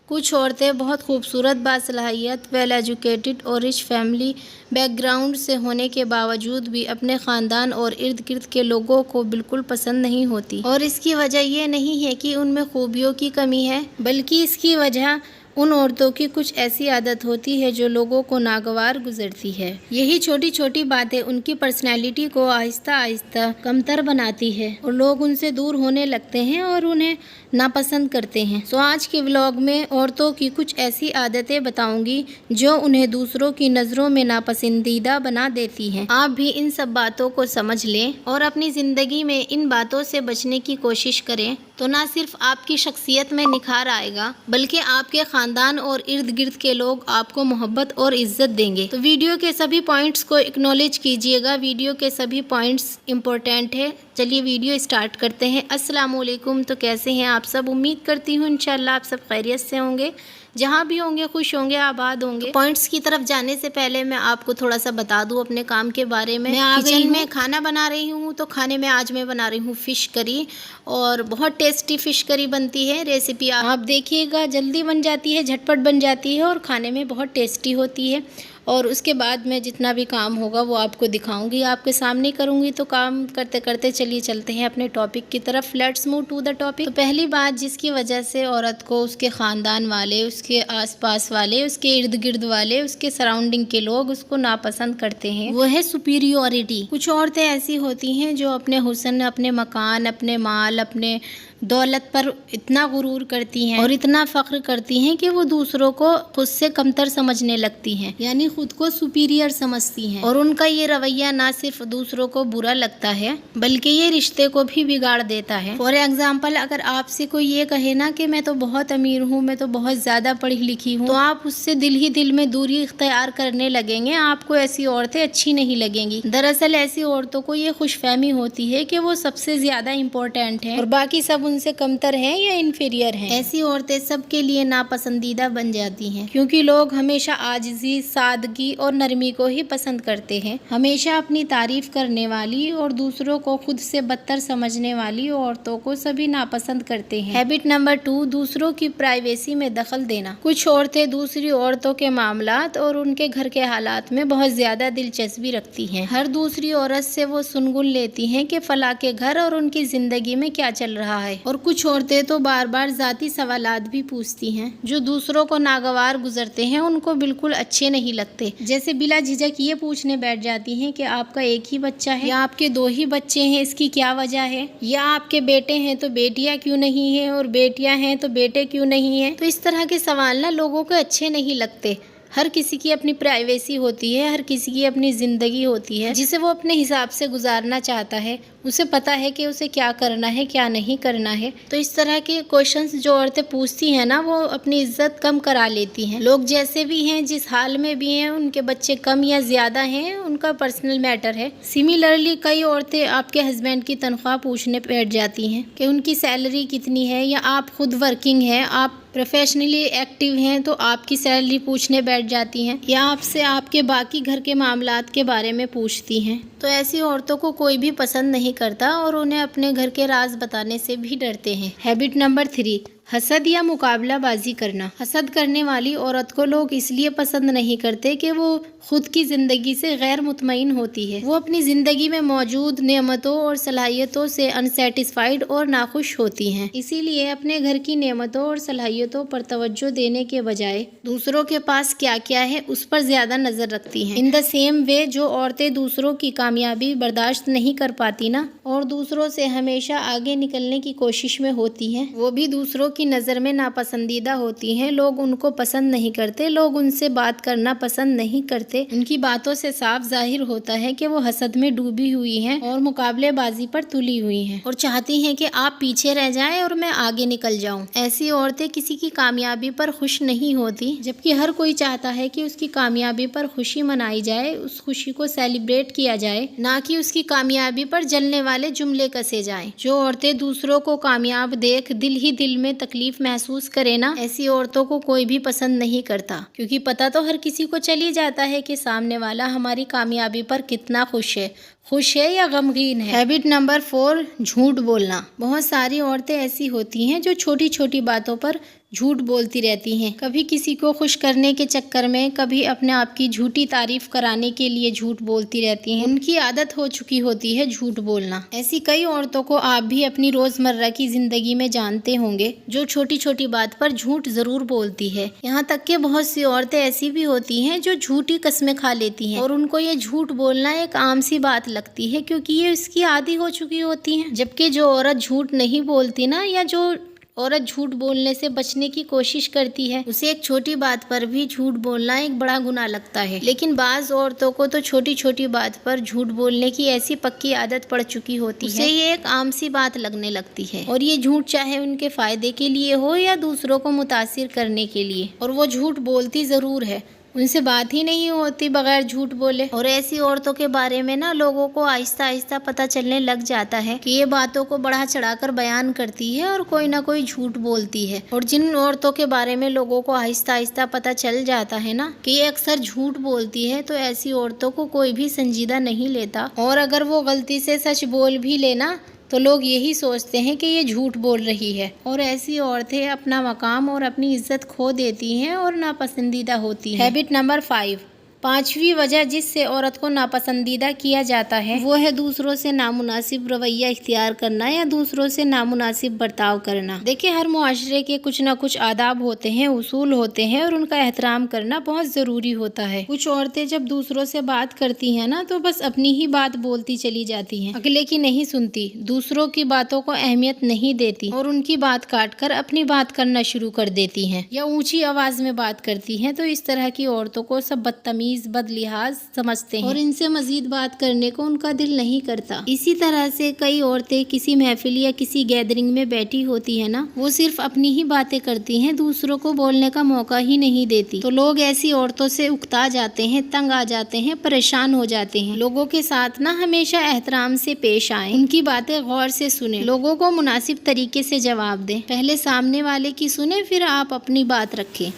کچھ عورتیں بہت خوبصورت، باصلاحیت، ویل ایجوکیٹڈ اور رچ فیملی بیک گراؤنڈ سے ہونے کے باوجود بھی اپنے خاندان اور ارد گرد کے لوگوں کو بالکل پسند نہیں ہوتی، اور اس کی وجہ یہ نہیں ہے کہ ان میں خوبیوں کی کمی ہے، بلکہ اس کی وجہ ان عورتوں کی کچھ ایسی عادت ہوتی ہے جو لوگوں کو ناگوار گزرتی ہے۔ یہی چھوٹی چھوٹی باتیں ان کی پرسنالٹی کو آہستہ آہستہ کمتر بناتی ہے اور لوگ ان سے دور ہونے لگتے ہیں اور انہیں ناپسند کرتے ہیں۔ آج کے ولاگ میں عورتوں کی کچھ ایسی عادتیں بتاؤں گی جو انہیں دوسروں کی نظروں میں ناپسندیدہ بنا دیتی ہیں۔ آپ بھی ان سب باتوں کو سمجھ لیں اور اپنی زندگی میں ان باتوں سے بچنے کی کوشش کریں تو نہ صرف آپ کی شخصیت میں نکھار آئے گا بلکہ آپ کے خاندان اور ارد گرد کے لوگ آپ کو محبت اور عزت دیں گے۔ تو ویڈیو کے سبھی پوائنٹس کو اکنالج کیجیے گا، ویڈیو کے سبھی پوائنٹس امپورٹنٹ ہے۔ چلیے ویڈیو سٹارٹ کرتے ہیں۔ السلام علیکم، تو کیسے ہیں آپ سب؟ امید کرتی ہوں انشاءاللہ آپ سب خیریت سے ہوں گے، جہاں بھی ہوں گے خوش ہوں گے، آباد ہوں گے۔ پوائنٹس کی طرف جانے سے پہلے میں آپ کو تھوڑا سا بتا دوں اپنے کام کے بارے میں۔ کچن میں کھانا بنا رہی ہوں، تو کھانے میں آج میں بنا رہی ہوں فش کری، اور بہت ٹیسٹی فش کری بنتی ہے۔ ریسیپی آپ دیکھیے گا، جلدی بن جاتی ہے، جھٹپٹ بن جاتی ہے اور کھانے میں بہت ٹیسٹی ہوتی ہے۔ اور اس کے بعد میں جتنا بھی کام ہوگا وہ آپ کو دکھاؤں گی، آپ کے سامنے کروں گی۔ تو کام کرتے کرتے چلیے چلتے ہیں اپنے ٹاپک کی طرف۔ Let's move to the topic. تو پہلی بات جس کی وجہ سے عورت کو اس کے خاندان والے، اس کے آس پاس والے، اس کے ارد گرد والے، اس کے سراؤنڈنگ کے لوگ اس کو ناپسند کرتے ہیں، وہ ہے سپیریورٹی۔ کچھ عورتیں ایسی ہوتی ہیں جو اپنے حسن، اپنے مکان، اپنے مال، اپنے دولت پر اتنا غرور کرتی ہیں اور اتنا فخر کرتی ہیں کہ وہ دوسروں کو خود سے کمتر سمجھنے لگتی ہیں، یعنی خود کو سپیریئر سمجھتی ہیں، اور ان کا یہ رویہ نہ صرف دوسروں کو برا لگتا ہے بلکہ یہ رشتے کو بھی بگاڑ دیتا ہے۔ فار ایگزامپل، اگر آپ سے کوئی یہ کہے نا کہ میں تو بہت امیر ہوں، میں تو بہت زیادہ پڑھی لکھی ہوں، تو آپ اس سے دل ہی دل میں دوری اختیار کرنے لگیں گے، آپ کو ایسی عورتیں اچھی نہیں لگیں گی۔ دراصل ایسی عورتوں کو یہ خوش فہمی ہوتی ہے کہ وہ سب سے زیادہ امپورٹنٹ ہیں اور باقی سب ان سے کمتر ہیں یا انفیریئر ہیں۔ ایسی عورتیں سب کے لیے ناپسندیدہ بن جاتی ہیں کیونکہ لوگ ہمیشہ عاجزی، سادگی اور نرمی کو ہی پسند کرتے ہیں۔ ہمیشہ اپنی تعریف کرنے والی اور دوسروں کو خود سے بدتر سمجھنے والی عورتوں کو سبھی ناپسند کرتے ہیں۔ ہیبٹ نمبر 2، دوسروں کی پرائیویسی میں دخل دینا۔ کچھ عورتیں دوسری عورتوں کے معاملات اور ان کے گھر کے حالات میں بہت زیادہ دلچسپی رکھتی ہیں۔ ہر دوسری عورت سے وہ سنگن لیتی ہیں کہ فلاں کے گھر اور ان کی زندگی میں کیا چل رہا ہے، اور کچھ عورتیں تو بار بار ذاتی سوالات بھی پوچھتی ہیں جو دوسروں کو ناگوار گزرتے ہیں، ان کو بالکل اچھے نہیں لگتے۔ جیسے بلا جھجک یہ پوچھنے بیٹھ جاتی ہیں کہ آپ کا ایک ہی بچہ ہے یا آپ کے 2 ہی بچے ہیں، اس کی کیا وجہ ہے، یا آپ کے بیٹے ہیں تو بیٹیاں کیوں نہیں ہیں، اور بیٹیاں ہیں تو بیٹے کیوں نہیں ہیں۔ تو اس طرح کے سوال نا لوگوں کو اچھے نہیں لگتے۔ ہر کسی کی اپنی پرائیویسی ہوتی ہے، ہر کسی کی اپنی زندگی ہوتی ہے جسے وہ اپنے حساب سے گزارنا چاہتا ہے، اسے پتا ہے کہ اسے کیا کرنا ہے، کیا نہیں کرنا ہے۔ تو اس طرح کے کوشچنز جو عورتیں پوچھتی ہیں نا، وہ اپنی عزت کم کرا لیتی ہیں۔ لوگ جیسے بھی ہیں، جس حال میں بھی ہیں، ان کے بچے کم یا زیادہ ہیں، ان کا پرسنل میٹر ہے۔ سملرلی کئی عورتیں آپ کے ہسبینڈ کی تنخواہ پوچھنے بیٹھ جاتی ہیں کہ ان کی سیلری کتنی ہے، یا آپ خود ورکنگ ہیں، آپ پروفیشنلی ایکٹیو ہیں تو آپ کی سیلری پوچھنے بیٹھ جاتی ہیں، یا آپ سے آپ کے باقی گھر کے معاملات کے بارے میں پوچھتی ہیں۔ تو ایسی عورتوں کو کوئی بھی پسند نہیں کرتا اور انہیں اپنے گھر کے راز بتانے سے بھی ڈرتے ہیں۔ ہیبٹ نمبر 3، حسد یا مقابلہ بازی کرنا۔ حسد کرنے والی عورت کو لوگ اس لیے پسند نہیں کرتے کہ وہ خود کی زندگی سے غیر مطمئن ہوتی ہے۔ وہ اپنی زندگی میں موجود نعمتوں اور صلاحیتوں سے انسیٹسفائیڈ اور ناخوش ہوتی ہیں، اسی لیے اپنے گھر کی نعمتوں اور صلاحیتوں پر توجہ دینے کے بجائے دوسروں کے پاس کیا کیا ہے اس پر زیادہ نظر رکھتی ہیں۔ ان دا سیم وے، جو عورتیں دوسروں کی کامیابی برداشت نہیں کر پاتی نا، اور دوسروں سے ہمیشہ آگے نکلنے کی کوشش میں ہوتی ہیں، وہ بھی دوسروں کی نظر میں ناپسندیدہ ہوتی ہیں۔ لوگ ان کو پسند نہیں کرتے، لوگ ان سے بات کرنا پسند نہیں کرتے۔ ان کی باتوں سے صاف ظاہر ہوتا ہے کہ وہ حسد میں ڈوبی ہوئی ہیں اور مقابلے بازی پر تلی ہوئی ہیں، اور چاہتی ہیں کہ آپ پیچھے رہ جائیں اور میں آگے نکل جاؤں۔ ایسی عورتیں کسی کی کامیابی پر خوش نہیں ہوتی، جبکہ ہر کوئی چاہتا ہے کہ اس کی کامیابی پر خوشی منائی جائے، اس خوشی کو سیلیبریٹ کیا جائے، نہ کہ اس کی کامیابی پر جلنے والے جملے کسے جائیں۔ جو عورتیں دوسروں کو کامیاب دیکھ دل ہی دل میں تکلیف محسوس کرے نا، ایسی عورتوں کو کوئی بھی پسند نہیں کرتا، کیونکہ پتہ تو ہر کسی کو چل ہی جاتا ہے کہ سامنے والا ہماری کامیابی پر کتنا خوش ہے، خوش ہے یا غمگین ہے۔ ہیبٹ نمبر 4، جھوٹ بولنا۔ بہت ساری عورتیں ایسی ہوتی ہیں جو چھوٹی چھوٹی باتوں پر جھوٹ بولتی رہتی ہیں، کبھی کسی کو خوش کرنے کے چکر میں، کبھی اپنے آپ کی جھوٹی تعریف کرانے کے لیے جھوٹ بولتی رہتی ہیں۔ ان کی عادت ہو چکی ہوتی ہے جھوٹ بولنا۔ ایسی کئی عورتوں کو آپ بھی اپنی روزمرہ کی زندگی میں جانتے ہوں گے جو چھوٹی چھوٹی بات پر جھوٹ ضرور بولتی ہے۔ یہاں تک کہ بہت سی عورتیں ایسی بھی ہوتی ہیں جو جھوٹی قسمیں کھا لیتی ہیں اور ان کو یہ جھوٹ بولنا ایک عام سی بات لگتی ہے کیونکہ یہ اس کی عادی ہو چکی ہوتی ہیں۔ جبکہ جو عورت جھوٹ نہیں بولتی نا، یا جو عورت جھوٹ بولنے سے بچنے کی کوشش کرتی ہے، اسے ایک چھوٹی بات پر بھی جھوٹ بولنا ایک بڑا گناہ لگتا ہے۔ لیکن بعض عورتوں کو تو چھوٹی چھوٹی بات پر جھوٹ بولنے کی ایسی پکی عادت پڑ چکی ہوتی ہے، اسے یہ ایک عام سی بات لگنے لگتی ہے، اور یہ جھوٹ چاہے ان کے فائدے کے لیے ہو یا دوسروں کو متاثر کرنے کے لیے، اور وہ جھوٹ بولتی ضرور ہے، ان سے بات ہی نہیں ہوتی بغیر جھوٹ بولے۔ اور ایسی عورتوں کے بارے میں نا لوگوں کو آہستہ آہستہ پتہ چلنے لگ جاتا ہے کہ یہ باتوں کو بڑھا چڑھا کر بیان کرتی ہے اور کوئی نہ کوئی جھوٹ بولتی ہے۔ اور جن عورتوں کے بارے میں لوگوں کو آہستہ آہستہ پتہ چل جاتا ہے نا کہ یہ اکثر جھوٹ بولتی ہے، تو ایسی عورتوں کو کوئی بھی سنجیدہ نہیں لیتا، اور اگر وہ غلطی سے سچ بول بھی لینا تو لوگ یہی سوچتے ہیں کہ یہ جھوٹ بول رہی ہے، اور ایسی عورتیں اپنا مقام اور اپنی عزت کھو دیتی ہیں اور ناپسندیدہ ہوتی ہیں۔ ہیبٹ نمبر 5، پانچویں وجہ جس سے عورت کو ناپسندیدہ کیا جاتا ہے وہ ہے دوسروں سے نامناسب رویہ اختیار کرنا یا دوسروں سے نامناسب برتاؤ کرنا۔ دیکھیں، ہر معاشرے کے کچھ نہ کچھ آداب ہوتے ہیں، اصول ہوتے ہیں، اور ان کا احترام کرنا بہت ضروری ہوتا ہے۔ کچھ عورتیں جب دوسروں سے بات کرتی ہیں نا تو بس اپنی ہی بات بولتی چلی جاتی ہیں، اگلے کی نہیں سنتی، دوسروں کی باتوں کو اہمیت نہیں دیتی، اور ان کی بات کاٹ کر اپنی بات کرنا شروع کر دیتی ہیں یا اونچی آواز میں بات کرتی ہیں۔ تو اس طرح کی عورتوں کو سب بدتمیز، بد لحاظ سمجھتے ہیں اور ان سے مزید بات کرنے کو ان کا دل نہیں کرتا۔ اسی طرح سے کئی عورتیں کسی محفل یا کسی گیدرنگ میں بیٹھی ہوتی ہیں نا، وہ صرف اپنی ہی باتیں کرتی ہیں، دوسروں کو بولنے کا موقع ہی نہیں دیتی۔ تو لوگ ایسی عورتوں سے اکتا جاتے ہیں، تنگ آ جاتے ہیں، پریشان ہو جاتے ہیں۔ لوگوں کے ساتھ نا ہمیشہ احترام سے پیش آئیں، ان کی باتیں غور سے سنیں، لوگوں کو مناسب طریقے سے جواب دیں، پہلے سامنے والے کی سنیں پھر آپ اپنی بات رکھیں۔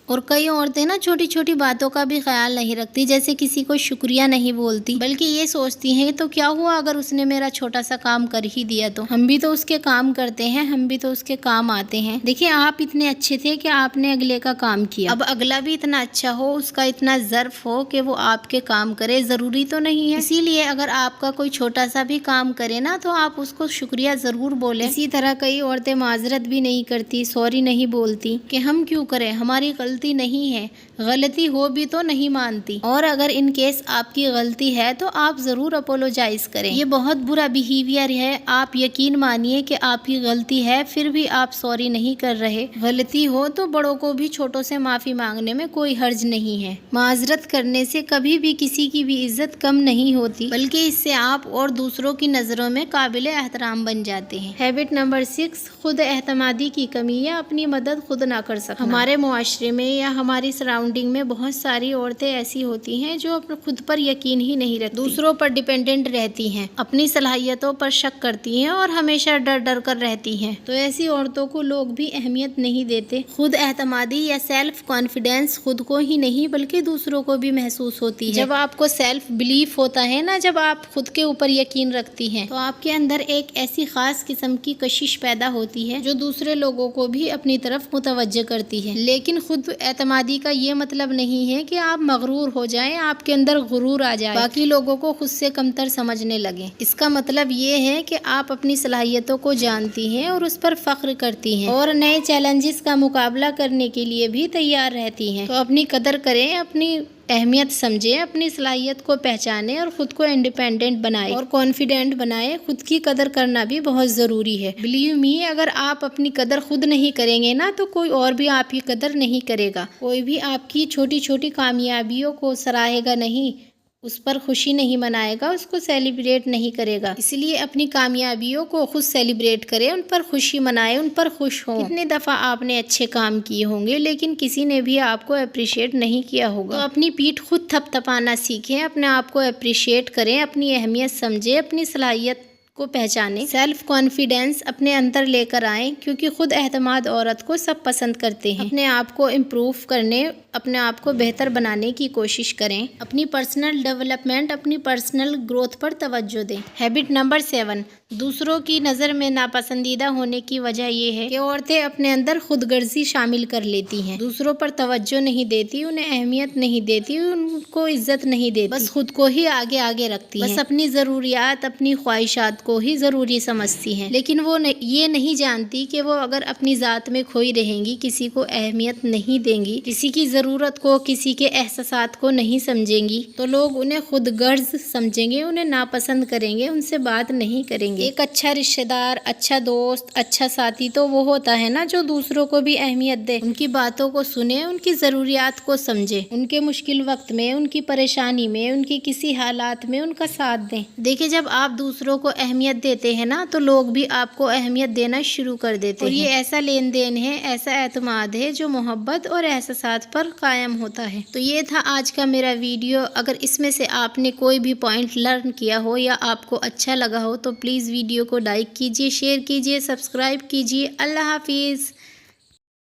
اور کئی عورتیں نا چھوٹی چھوٹی باتوں کا بھی خیال نہیں رکھتی، جیسے کسی کو شکریہ نہیں بولتی، بلکہ یہ سوچتی ہیں تو کیا ہوا اگر اس نے میرا چھوٹا سا کام کر ہی دیا تو، ہم بھی تو اس کے کام کرتے ہیں، ہم بھی تو اس کے کام آتے ہیں۔ دیکھیں، آپ اتنے اچھے تھے کہ آپ نے اگلے کا کام کیا، اب اگلا بھی اتنا اچھا ہو، اس کا اتنا ظرف ہو کہ وہ آپ کے کام کرے، ضروری تو نہیں ہے۔ اسی لیے اگر آپ کا کوئی چھوٹا سا بھی کام کرے نا تو آپ اس کو شکریہ ضرور بولیں۔ اسی طرح کئی عورتیں معذرت بھی نہیں کرتی، سوری نہیں بولتی کہ ہم کیوں کریں، ہماری غلطی نہیں ہے، غلطی ہو بھی تو نہیں مانتی، اور اگر ان کیس آپ کی غلطی ہے تو آپ ضرور اپولوجائز کریں۔ یہ بہت برا بیہیویئر ہے، آپ یقین مانیے کہ آپ کی غلطی ہے پھر بھی آپ سوری نہیں کر رہے۔ غلطی ہو تو بڑوں کو بھی چھوٹوں سے معافی مانگنے میں کوئی حرج نہیں ہے۔ معذرت کرنے سے کبھی بھی کسی کی بھی عزت کم نہیں ہوتی، بلکہ اس سے آپ اور دوسروں کی نظروں میں قابل احترام بن جاتے ہیں۔ ہیبٹ نمبر 6، خود اعتمادی کی کمی یا اپنی مدد خود نہ کر سکنا۔ ہمارے معاشرے میں یا ہماری سراؤنڈنگ میں بہت ساری عورتیں ایسی ہوتی ہیں جو اپنے خود پر یقین ہی نہیں رکھتی، دوسروں پر ڈیپینڈنٹ رہتی ہیں، اپنی صلاحیتوں پر شک کرتی ہیں اور ہمیشہ ڈر ڈر کر رہتی ہیں۔ تو ایسی عورتوں کو لوگ بھی اہمیت نہیں دیتے۔ خود اعتمادی یا سیلف کانفیڈینس خود کو ہی نہیں بلکہ دوسروں کو بھی محسوس ہوتی ہے۔ جب آپ کو سیلف بلیف ہوتا ہے نا، جب آپ خود کے اوپر یقین رکھتی ہیں تو آپ کے اندر ایک ایسی خاص قسم کی کشش پیدا ہوتی ہے جو دوسرے لوگوں کو بھی اپنی طرف متوجہ کرتی ہے۔ لیکن خود اعتمادی کا یہ مطلب نہیں ہے کہ آپ مغرور ہو جائیں، آپ کے اندر غرور آ جائے، باقی لوگوں کو خود سے کمتر سمجھنے لگیں۔ اس کا مطلب یہ ہے کہ آپ اپنی صلاحیتوں کو جانتی ہیں اور اس پر فخر کرتی ہیں اور نئے چیلنجز کا مقابلہ کرنے کے لیے بھی تیار رہتی ہیں۔ تو اپنی قدر کریں، اپنی اہمیت سمجھیں، اپنی صلاحیت کو پہچانیں اور خود کو انڈیپینڈنٹ بنائیں اور کانفیڈنٹ بنائیں۔ خود کی قدر کرنا بھی بہت ضروری ہے۔ بلیو می، اگر آپ اپنی قدر خود نہیں کریں گے نا تو کوئی اور بھی آپ کی قدر نہیں کرے گا، کوئی بھی آپ کی چھوٹی چھوٹی کامیابیوں کو سراہے گا نہیں، اس پر خوشی نہیں منائے گا، اس کو سیلیبریٹ نہیں کرے گا۔ اس لیے اپنی کامیابیوں کو خود سیلیبریٹ کریں، ان پر خوشی منائیں، ان پر خوش ہوں۔ کتنے دفعہ آپ نے اچھے کام کیے ہوں گے لیکن کسی نے بھی آپ کو اپریشیٹ نہیں کیا ہوگا، تو اپنی پیٹھ خود تھپ تھپانا سیکھیں، اپنے آپ کو اپریشیٹ کریں، اپنی اہمیت سمجھیں، اپنی صلاحیت کو پہچانیں، سیلف کانفیڈینس اپنے اندر لے کر آئیں، کیونکہ خود اعتماد عورت کو سب پسند کرتے ہیں۔ اپنے آپ کو امپروو کرنے، اپنے آپ کو بہتر بنانے کی کوشش کریں، اپنی پرسنل ڈیولپمنٹ، اپنی پرسنل گروتھ پر توجہ دیں۔ ہیبٹ نمبر 7، دوسروں کی نظر میں ناپسندیدہ ہونے کی وجہ یہ ہے کہ عورتیں اپنے اندر خود غرضی شامل کر لیتی ہیں، دوسروں پر توجہ نہیں دیتی، انہیں اہمیت نہیں دیتی، ان کو عزت نہیں دیتی، بس خود کو ہی آگے رکھتی ہیں، بس اپنی ضروریات، اپنی خواہشات کو ہی ضروری سمجھتی ہیں، لیکن وہ یہ نہیں جانتی کہ وہ اگر اپنی ذات میں کھوئی رہیں گی، کسی کو اہمیت نہیں دیں گی، کسی کی ضرورت کو، کسی کے احساسات کو نہیں سمجھیں گی، تو لوگ انہیں خود غرض سمجھیں گے، انہیں ناپسند کریں گے، ان سے بات نہیں کریں گے۔ ایک اچھا رشتہ دار، اچھا دوست، اچھا ساتھی تو وہ ہوتا ہے نا جو دوسروں کو بھی اہمیت دے، ان کی باتوں کو سنے، ان کی ضروریات کو سمجھے، ان کے مشکل وقت میں، ان کی پریشانی میں، ان کی کسی حالات میں ان کا ساتھ دیں۔ دیکھیں، جب آپ دوسروں کو اہمیت دیتے ہیں نا تو لوگ بھی آپ کو اہمیت دینا شروع کر دیتے ہیں، اور یہ ایسا لین دین ہے، ایسا اعتماد ہے جو محبت اور احساسات پر قائم ہوتا ہے۔ تو یہ تھا آج کا میرا ویڈیو۔ اگر اس میں سے آپ نے کوئی بھی پوائنٹ لرن کیا ہو یا آپ کو اچھا لگا ہو تو پلیز ویڈیو کو لائک کیجیے، شیئر کیجیے، سبسکرائب کیجیے۔ اللہ حافظ۔